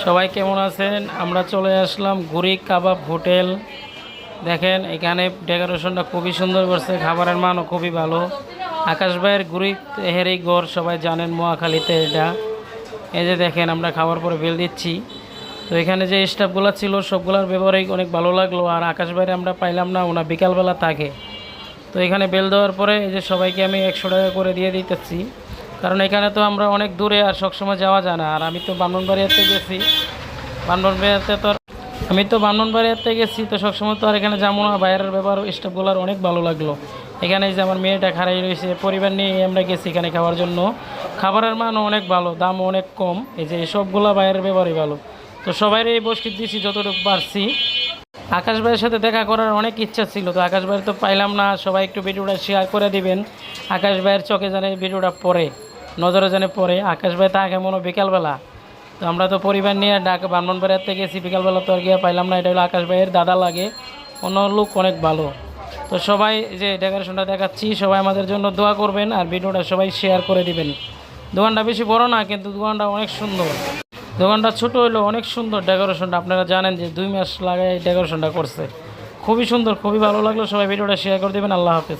সবাই কেমন আছেন? আমরা চলে আসলাম গুরি কাবাব হোটেল। দেখেন এখানে ডেকোরেশনটা খুবই সুন্দর করছে, খাবারের মানও খুবই ভালো। আকাশ ভাইয়ের গুরি তেহেরি গড় সবাই জানেন, মহাখালীতে এটা। এই যে দেখেন আমরা খাওয়ার পরে বিল দিচ্ছি। তো এখানে যে স্টাফগুলো ছিল সবগুলোর ব্যবহারই অনেক ভালো লাগলো। আর আকাশ ভাইয়ের আমরা পাইলাম না, ওনা বিকালবেলা থাকে। তো এখানে বেল দেওয়ার পরে এই যে সবাইকে আমি 100 টাকা করে দিয়ে দিতেছি, কারণ এখানে তো আমরা অনেক দূরে আর সবসময় যাওয়া যায় না। আর আমি তো ব্রাহ্মণবাড়িয়াতে গেছি, ব্রাহ্মণবাড়িয়াতে তো ব্রাহ্মণবাড়িয়াতে গেছি, তো সবসময় তো আর এখানে যাবো না। বাইরের ব্যবহার স্টাফগুলোর অনেক ভালো লাগলো। এখানে যে আমার মেয়েটা খাড়াই রয়েছে, পরিবার নিয়ে আমরা গেছি এখানে খাওয়ার জন্য। খাবারের মানও অনেক ভালো, দামও অনেক কম। এই যে সবগুলো বাইরের ব্যবহারই ভালো। তো সবাই এই বসকিট দিচ্ছি যতটুকু পারছি। আকাশ ভাইয়ের সাথে দেখা করার অনেক ইচ্ছা ছিল, তো আকাশ ভাইয়ের তো পাইলাম না। সবাই একটু ভিডিওটা শেয়ার করে দিবেন। আকাশ ভাইয়ের চোখে জানে ভিডিওটা পড়ে, নজরে জানে পড়ে। আকাশ ভাই থাকে মনে হয় বিকালবেলা। তো আমরা তো পরিবার নিয়ে ব্রাহ্মণবাড়িয়াতে গেছি, বিকালবেলা তো আর গিয়ে পাইলাম না। এটা হলো আকাশ ভাইয়ের দাদা লাগে, অন্য লোক অনেক ভালো। তো সবাই যে ডেকোরেশনটা দেখাচ্ছি, সবাই আমাদের জন্য দোয়া করবেন আর ভিডিওটা সবাই শেয়ার করে দিবেন। দোকানটা বেশি বড় না, কিন্তু দোকানটা অনেক সুন্দর। দোকানটা ছোট হলেও অনেক সুন্দর ডেকোরেশনটা। আপনারা জানেন যে 2 মাস লাগায় ডেকোরেশনটা করছে। খুবই সুন্দর, খুবই ভালো লাগলো। সবাই ভিডিওটা শেয়ার করে দেবেন। আল্লাহ হাফেজ।